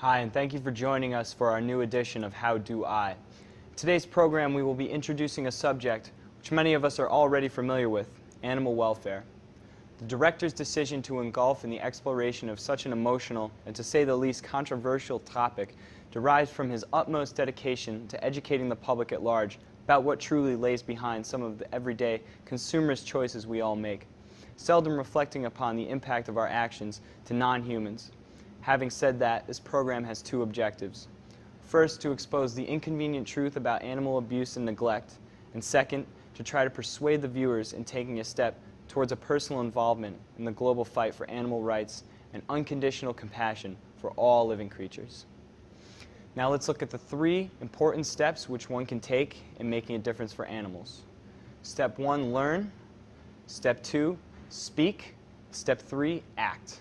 Hi, and thank you for joining us for our new edition of How Do I? In today's program, we will be introducing a subject which many of us are already familiar with, animal welfare. The director's decision to engulf in the exploration of such an emotional and, to say the least, controversial topic derives from his utmost dedication to educating the public at large about what truly lays behind some of the everyday consumerist choices we all make, seldom reflecting upon the impact of our actions to non-humans. Having said that, this program has two objectives. First, to expose the inconvenient truth about animal abuse and neglect, and second, to try to persuade the viewers in taking a step towards a personal involvement in the global fight for animal rights and unconditional compassion for all living creatures. Now let's look at the three important steps which one can take in making a difference for animals. Step 1, learn. Step 2, speak. Step 3, act.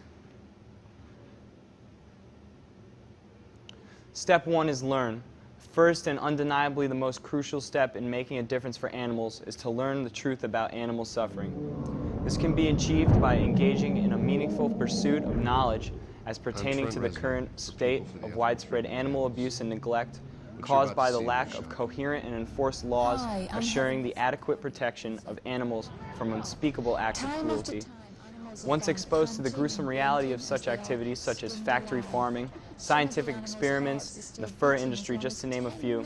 Step 1 is learn. First and undeniably the most crucial step in making a difference for animals is to learn the truth about animal suffering. This can be achieved by engaging in a meaningful pursuit of knowledge as pertaining to the current state of widespread animal abuse and neglect caused by the lack of coherent and enforced laws assuring the adequate protection of animals from unspeakable acts of cruelty. Once exposed to the gruesome reality of such activities such as factory farming, scientific experiments, and the fur industry, just to name a few,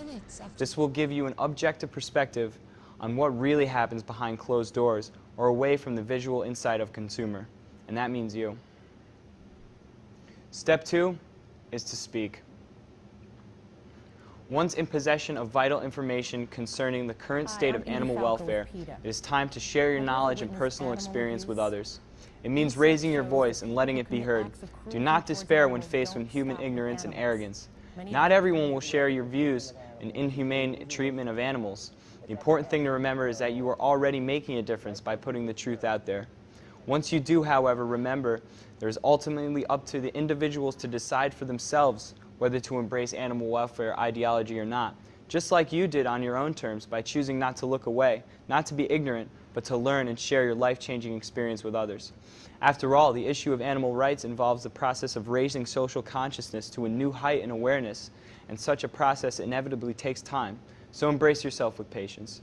this will give you an objective perspective on what really happens behind closed doors or away from the visual insight of consumer, and that means you. Step 2 is to speak. Once in possession of vital information concerning the current state of animal welfare, it is time to share your knowledge and personal experience with others. It means raising your voice and letting it be heard. Do not despair when faced with human ignorance and arrogance. Not everyone will share your views in inhumane treatment of animals. The important thing to remember is that you are already making a difference by putting the truth out there. Once you do, however, remember there is ultimately up to the individuals to decide for themselves whether to embrace animal welfare ideology or not, just like you did on your own terms by choosing not to look away, not to be ignorant, but to learn and share your life-changing experience with others. After all, the issue of animal rights involves the process of raising social consciousness to a new height and awareness, and such a process inevitably takes time, so embrace yourself with patience.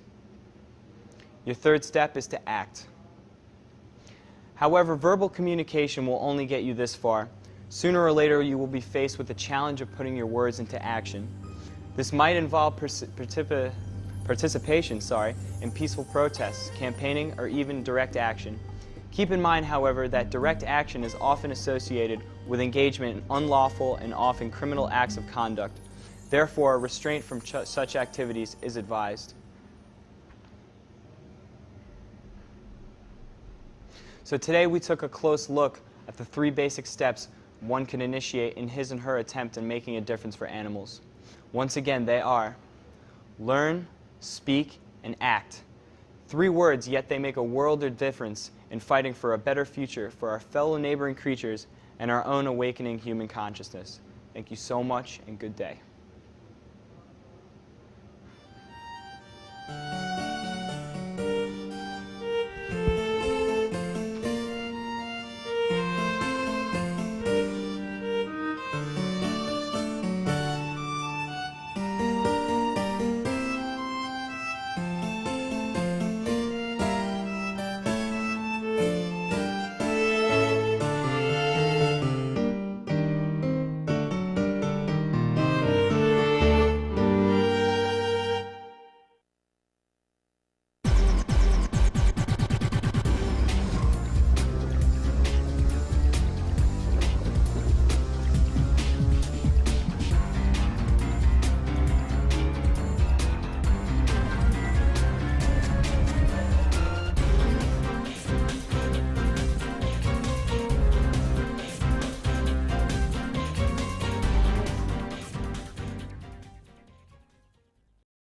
Your third step is to act. However, verbal communication will only get you this far. Sooner or later, you will be faced with the challenge of putting your words into action. This might involve participation in peaceful protests, campaigning, or even direct action. Keep in mind, however, that direct action is often associated with engagement in unlawful and often criminal acts of conduct. Therefore, restraint from such activities is advised. So today we took a close look at the three basic steps one can initiate in his and her attempt in making a difference for animals. Once again, they are learn, speak, and act. 3 words, yet they make a world of difference in fighting for a better future for our fellow neighboring creatures and our own awakening human consciousness. Thank you so much, and good day.